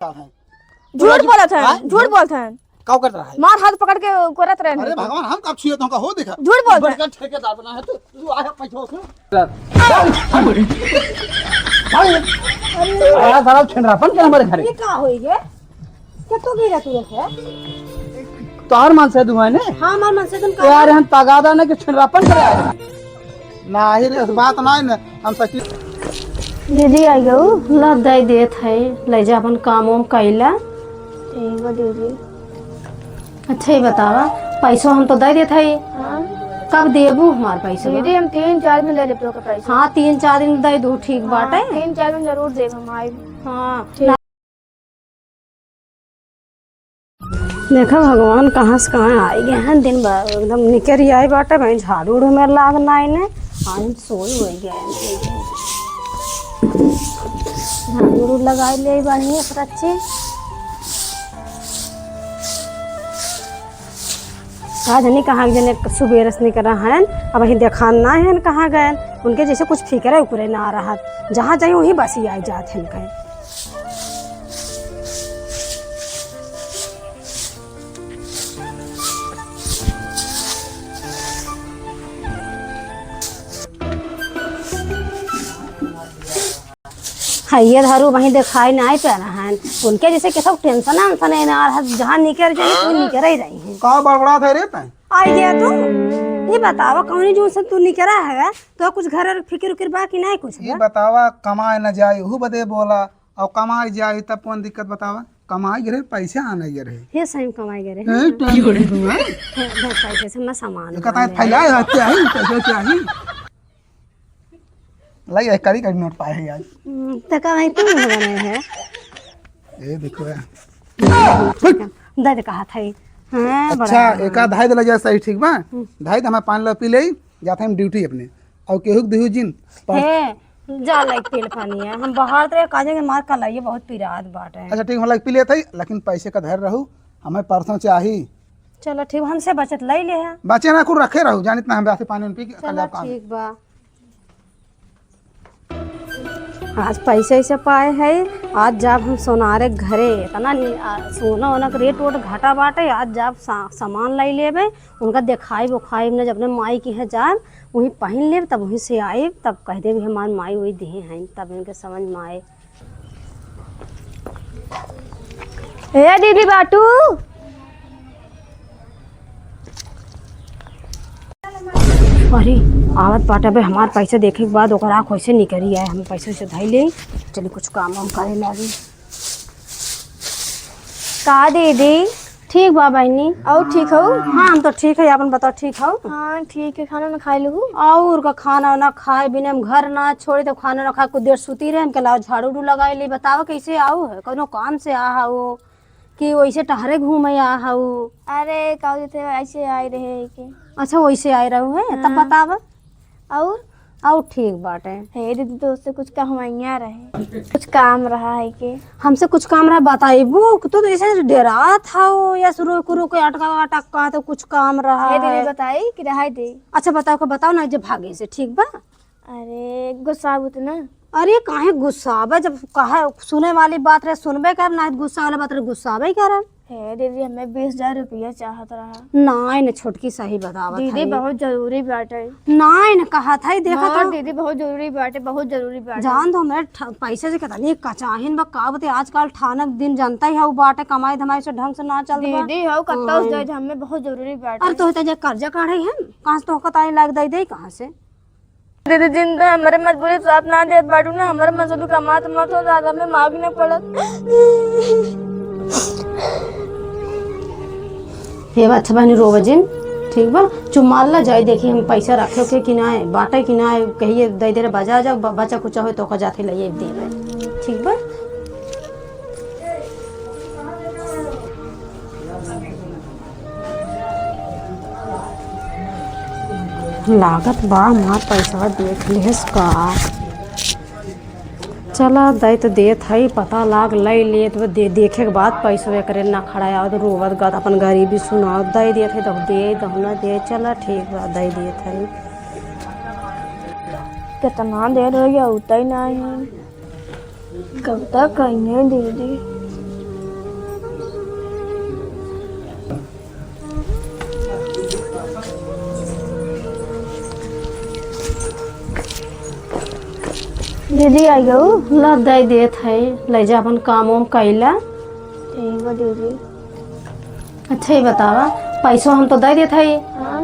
झूठ बोलत है, झूठ बोलत है। का कर रहा है? मार हाथ पकड़ के करत रहे। अरे भगवान हम कब छुए तुमका हो देखा। झूठ बोलत है। ठेकेदार बना है तू आया पैसा से। आया सारा छंडरापन के हमारे घर। ये का होई है? क्या तो गिरा तू है? तोहर मन से दुआ ने? हां मार मन से तुम का यार हम तगादा ने के छंडरापन करे आए। ना ही रे बात ना न हम सच्ची दीदी आई गो ला दे देत है ले जा अपन काम उम कैला। ठीक है दीदी। अच्छा ही बतावा पैसा हम तो दे देत है। हां कब देबू हमार पैसा? दीदी हम 3-4 दिन ले ले तो का पैसा। हाँ 3-4 दिन दे दू ठीक बाटे। 3-4 दिन जरूर देब हम आई। हाँ देखा भगवान कहाँ से कहाँ आई गए हैं। दिन भर एकदम निकल आई बाटे भाई झाड़ू उड़ू में लागना इन्हें आज सोई हो गए झाड़ू उड़ू लगा ले बढ़िया पर अच्छे। आज नहीं कहाँ जने सुबह से निकल रहा है अब वही देखा ना है कहाँ गए उनके जैसे कुछ फिक्र है ऊपर ना रहा जहाँ जाए वहीं बस ही आई जाते हैं कहीं। ये धारू वहीं दिखाई नहीं पा रहा है उनके जैसे कैसा टेंशन है ना जहाँ निकल जाए तो निकल ही रही है। का बड़बड़ा थे रे तै? आई गया तू ये बतावा कौन जो से तू निकला है तो कुछ घर और फिक्र उक्र बाकी नहीं कुछ ये बतावा कमाए न जाए हु बदे बोला और कमाए जाए तब कौन दिक्कत बतावा। कमाए गिरे पैसे आने गिरे ये सही कमाई गिरे पैसे से मैं सामान कहता है फैलाए रहते हैं पैसे चाहिए लगे करी करी नोट पाए आज तो कमाई तू बने है ये देखो दर्द कहा था। हाँ अच्छा एक आध ढाई लग जाए सही ठीक बा ढाई हमें 5 लो पी ले जाते हम ड्यूटी अपने और केहू देहू जिन है जा लाइक तेल पानी है हम बाहर तो काजे के मार का लाइए बहुत पिरात बाट है। अच्छा ठीक हम लाइक पी लेते लेकिन पैसे का धैर्य रहू हमें परसों चाहिए। चलो ठीक हमसे बचत ले ले है बचे ना कुछ रखे रहू जानित ना हम वैसे पानी पी के चलो ठीक बा। आज पैसे ऐसे पाए है आज जब हम सोनारे घरे इतना सोना वोना का रेट वोट घटा बाटे आज जब सामान लाई लेबे उनका दिखाई बुखाई ने जब अपने माई की है जाब वहीं पहन ले तब वहीं से आए तब कह दे भी हमारे माई वही दे हैं तब इनके समझ में आए। ए दीदी बाटू अरे आवत पाटा पे हमारे पैसे देखे के बाद ओकर आँख वैसे निकली आए हम पैसे से धई ले चलिए कुछ काम वाम करे लगी। का दीदी ठीक बा बहनी और ठीक हो? हाँ हम तो ठीक है अपन बताओ ठीक हो? हाँ ठीक है खाना ना खा लूँ और का खाना ना खाए बिना हम घर ना छोड़े तो खाना ना खाए कुछ देर सुती रहे हम के लाओ झाड़ू उड़ू लगाए ले बताओ कैसे आओ है कोनो काम से आ हो कि वैसे टहरे घूमे आ हो? अरे का थे ऐसे आए रहे के। अच्छा वैसे आए रहो है तब बतावा और ठीक बाटे है दीदी दोस्त से कुछ कहवाइया रहे कुछ काम रहा है के हमसे कुछ काम रहा बताइबू तो ऐसे डेरा था या शुरू कुरु के अटका तो कुछ काम रहा है है दीदी बताई कि रहा दे। अच्छा बताओ ना जब भागे से ठीक बा। अरे गुस्सा उतना अरे काहे गुस्सा बा जब कहा सुने वाली बात रहे सुनबे कर ना गुस्सा वाला बात रहे गुस्सा बे कर है दीदी हमें 20,000 रुपया चाहत रहा। नाइन न छोटकी सही बतावा दीदी बहुत जरूरी बात है। नाइन कहा था देखा तो दीदी बहुत जरूरी बात है बहुत जरूरी बात जान दो मेरे पैसे से कहता नहीं कचाहिन बा का बते आजकल ठानक दिन जानता ही है वो बाटे कमाई धमाई से ढंग से ना चल दीदी हो कत्ता उस दे हमें बहुत जरूरी बात है। अरे तो जे कर्जा काढ़े हैं कहां से तो कताई लाग दे कहां से दीदी जिंदा हमारे मजबूरी साथ ना दे बाटू ना हमारे मजदूर कमात मत हो ज्यादा में मांगने पड़त। ये बात अच्छा बहनी रो बजिन ठीक बा चुमाल ला जाए देखिए हम पैसा रखे के कि ना है बाटे कि ना है कहिए दे दे बाजार जाओ बच्चा कुछ हो तो जाते ले दे ठीक बा। लागत बा हमार पैसा देख लेस का चला दे तो देत है पता लाग ले ले तो देखे के बाद पैसा करे ना खड़ा आओ तो रोवत गत अपन गरीबी सुनाओ दे देत है तो दे ना दे चला ठीक बा दे देत है। कितना देर हो गया उतना ही कब तक कहीं दीदी दीदी आई गऊ। ला दे देत है, ले जा अपन काम वाम कैला। ठीक है दीदी। अच्छा ही बतावा, पैसा हम तो दे देत है, हाँ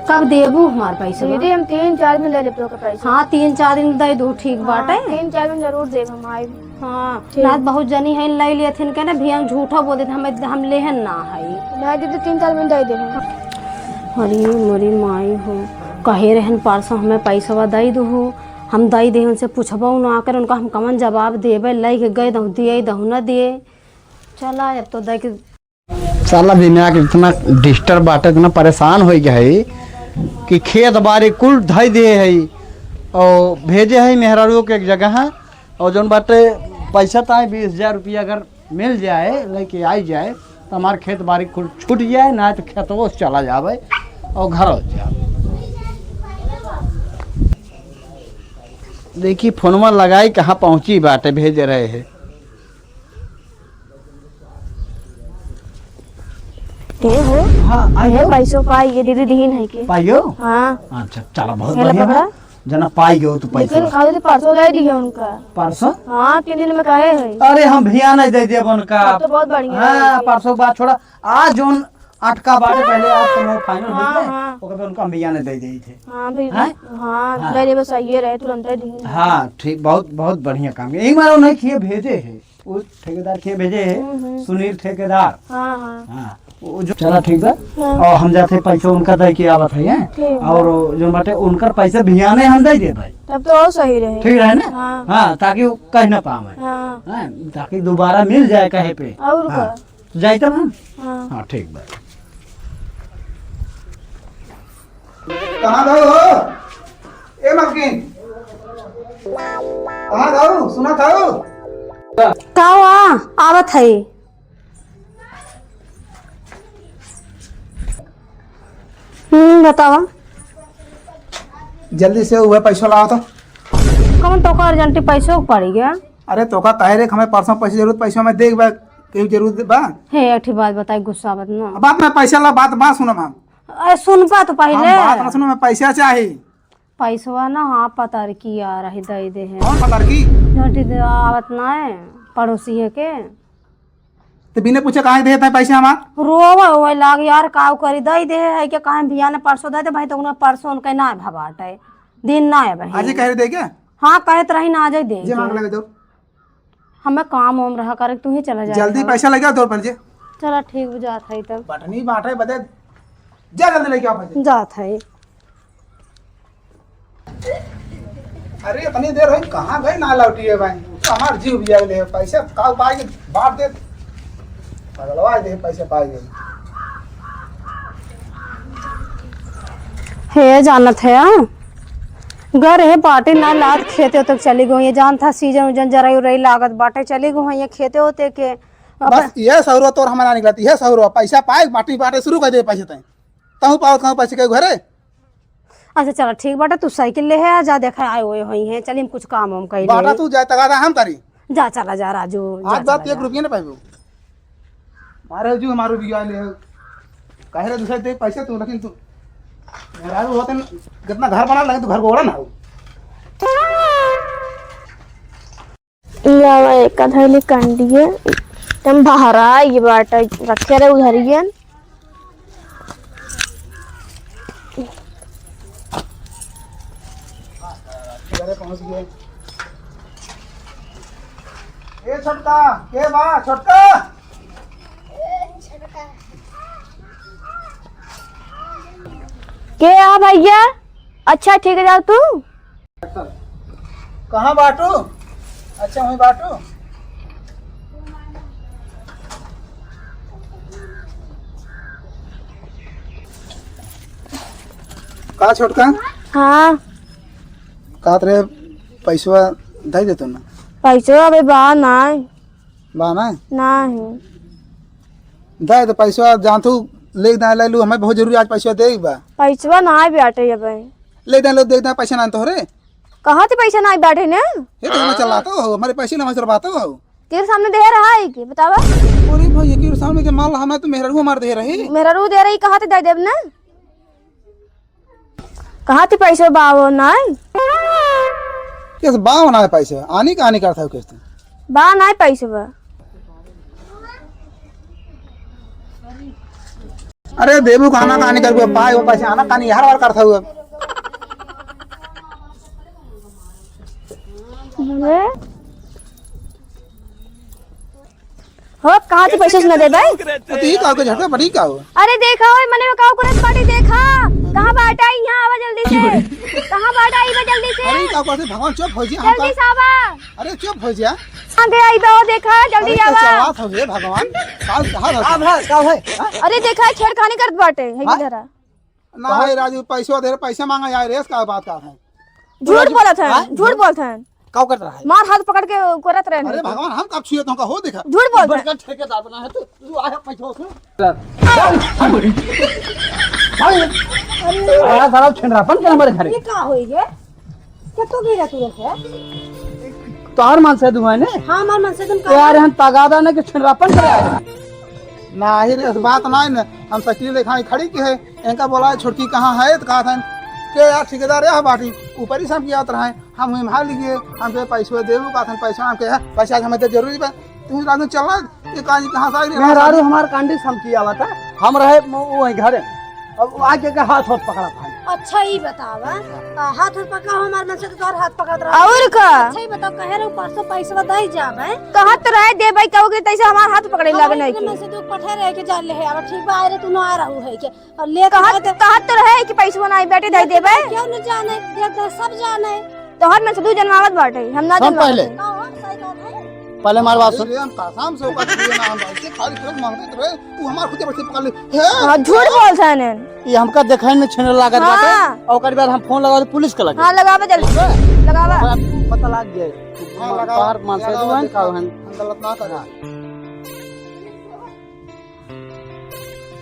कब देबू हमार पैसा? दीदी हम 3-4 दिन ले लेते हो पैसा। हाँ 3-4 दिन दे दू, ठीक बाटे। 3-4 दिन जरूर देब हम आई। हाँ रात बहुत जनी है ले लेथिन के ना भी हम झूठा बोल देते, हम लेहन ना है। नहीं दीदी 3-4 दिन दे देब। अरे मोरी माई हो, कहे रहन परसों हमें पैसा दे दू, हम दे दे उनसे पूछबो ना आकर, उनका हम कमन जवाब देबे, ले के गए दहू दिए दहू न दिए। चला अब तो दे के साला दिमाग इतना डिस्टर्ब बाटे, इतना परेशान हो गया है कि खेत बाड़ी कुल धई दे है और भेजे है मेहरारू के एक जगह है, और जौन बाटे पैसा तो 20,000 रुपया अगर मिल जाए लेके आई जाए तो हमारे खेत बाड़ी कुल छूट जाए, ना तो खेतों से चला जाए और घर हो जाए। देखिए फोनमा लगाई कहाँ पहुँची बाटे, भेज रहे हैं। ये हो हाँ ये पैसों पाई ये दीदी दीन है के पाइयो। हाँ अच्छा चलो बहुत हेला बढ़िया पकड़ा। है। जना पाई गयो तो पैसा लेकिन खाली परसों दे दिया उनका। परसों। हाँ 3 दिन में कहे है। अरे हम भैया नहीं दे दिए उनका। तो बहुत बढ़िया हाँ परसों बात छोड़ा, आज जोन 8 का बाटे पहले आज तो फाइनल हाँ, हो गए, हाँ। ओके उनका भैया ने दे दी थे। हाँ भाई हाँ? हाँ मेरे बस ये रहे तुरंत ही दीन। हाँ ठीक, बहुत बहुत बढ़िया काम है। एक बार उन्हें किए भेजे है, उस ठेकेदार किए भेजे है, सुनील ठेकेदार। हाँ हाँ हाँ वो जो चला ठीक है, और हम जाते पैसा उनका दे के आवत है, ठीक। और जो बाटे उनका पैसा भैया ने हम दे दे भाई, तब तो और सही रहे। ठीक है ना। हाँ। हाँ ताकि वो कह ना पावे, हाँ हाँ, ताकि दोबारा मिल जाए कहे पे। और हाँ, का जाए तब हम। हाँ हाँ ठीक बात। कहाँ गए हो ए मलकिन, कहाँ गए हो? सुना था हो? का आवत है। बतावा जल्दी से हुआ पैसा लाओ तो। कमन तो का अर्जेंटी पैसों पड़ी गया। अरे तो का कहे रे हमें परसों पैसे जरूरत, पैसा में देख बा कहीं जरूरत बा। हे एक बात बताई, गुस्सा मत ना। बात में पैसा ला, बात बात सुनो हम। अरे सुन पा तो हम पहले बात ना सुनो, मैं पैसा चाहिए। पैसवा ना हाँ पता की आ रही दे दे है, कौन पता की? झंटी आवत ना है पड़ोसी है के, तो बिना पूछे कहाँ देता है पैसा हमार? रोवा हुआ लाग यार काव करी दे दे है कि कहाँ भैया ने परसों दे दे भाई, तो उन्हें परसों उनका ना भबाट है दिन ना है भाई। आज ही कह रहे दे क्या? हाँ कहत रही ना आ जाए दे जे मांग लगे दो। हमें काम वाम रहा करे, तू ही चला जा। जल्दी पैसा लगे दो पर जे। चला ठीक बुझात है तब बटनी बांटे बदे जा, जल्दी लेके आओ पैसे। जात है। अरे इतनी देर हुई कहाँ गई ना लौटी है भाई, हमार जीव भी आए पैसे काल पाए बांट दे, पगलवा दे पैसे पाए गए। हे जानत है घर है बाटे ना लाद खेते तक चली गई, जान था सीजन उजन जरा रही लागत बाटे चली गई ये खेते होते के। बस ये सौरव तोर हमारा निकलती है, सौरव पैसा पाए बाटी बाटे शुरू कर दे पैसे तय तहु पाओ कहूँ पैसे के घरे। अच्छा चलो ठीक बाटे, तू साइकिल ले है जा देखा आए हुए हुई है, चलिए हम कुछ काम हम कर बाटा तू जाए तगा हम तारी जा, चला जा राजू जा, आज बात चला 1 रुपया ना पाइबो मारे जो हमारो भी ले कहे रे दूसरे दे पैसे तू, लेकिन तू मेरा होते न कितना घर बना लगे तू घर को ओड़ा ना हो। लावा एक धैली कंडिए तुम बाहर आ ये बाट रखे रहे उधर ही घरे पहुंच गए। ए छोटका के बा छोटका, के आ भैया। अच्छा ठीक है जाओ तू। कहाँ बाटू? अच्छा वहीं बाटू। का छोटका हाँ का रे पैसा दे दे तू ना। पैसो अबे बा ना बा ना नहीं दे तो पैसा जान तू ले दे ले लू, हमें बहुत जरूरी आज पैसा दे बा। पैसवा ना बैठे अबे ले दे लो दे दे पैसा ना तो रे कहाँ से पैसा ना बैठे ने ये तो हमें चलाता हो, हमारे पैसे ना चलवाता हो। तेरे सामने दे रहा है कि बतावा। अरे भाई ये की सामने के माल हमें तो मेहरा मार दे रही। मेरा रू दे रही कहाँ से दे देब ना, कहाँ से पैसे बावो ना कैसे बा होना है पैसे आनी कहानी करता है कैसे बा ना पैसे बा अरे देबू खाना कहानी कर पाए वो पैसे आना कहानी हर बार करता हुआ हो कहाँ से पैसे सुना दे भाई तो ये का झटका बड़ी का हो अरे देखा हो मैंने का करत पार्टी देखा कहाँ बाटा यहाँ आवा जल्दी से कहाँ बाटा आई बा जल्दी से अरे का कहते भगवान चुप हो जी जल्दी से आवा अरे चुप हो जा आगे आई बा देखा जल्दी आवा चलवात हो हे भगवान काल कहां है अरे देखा छेड़खानी करत बाटे है इधर ना है राजू पैसा दे पैसे मांगा यार रेस का बात का है झूठ बोलत है झूठ बोलत है का कर रहा है मार हाथ पकड़ के करत रहे अरे भगवान हम कब छुए तो हो देखा झूठ बोलत है ठेकेदार बना है तू आया पैसा आया सारा छिंडरापन के हमारे घरे ये का होई गे क्या तो गिरा तू रखे तोहर मन से दुआ ने हां हमार मन से तुम यार हम तगादा ने के छिंडरापन करे आए ना ही रे बात ना है ना हम सचली लेखा खड़ी की है इनका बोला है छोटकी कहाँ है तो कहा था के यार ठेकेदार है बाटी ऊपर ही सब किया रहा है हम हिमाल लिए हम पे पैसे देबू का था पैसा हम के पैसा हमें तो जरूरी बा तू रात चलना ये कहां से आई मेहरारू हमार कांडी सम किया हुआ था हम रहे वही घरे अब आके के हाथ पकड़ा था अच्छा ही बतावा हाथ पकड़ा हमार मन से तो तोर हाथ पकड़ रहा और का अच्छा ही बताओ कहे रे परसों पैसा दई जाबे कहाँ तो रहे दे भाई कहोगे तैसे हमार हाथ पकड़े लगे नहीं मन से तू पठे रह के जा ले है अब ठीक बा रे तू ना आ रहू है के और ले कहाँ तो रहे कि पैसे बनाई बेटे दे देबे क्यों न जाने देख सब जाने तो हर में से दू जनमावत बाटे हम ना सुन पहले कौन सही बात है पहले हमारी बात सुन हम कासाम से ऊपर दिए ना हम ऐसे खाली तुरंत मांगते रहे तू हमार खुद पैसे पकड़ ले हे हाँ झूठ बोल था ये हमका देखै में छिन लागत हाँ। बाटे और ओकर बाद हम फोन लगा पुलिस के लगे हाँ लगावा जल्दी लगावा पता लग गया हाँ, लगाओ, बाहर मान से लगाओ, दुआन दिखाओ। का हन हम गलत ना करा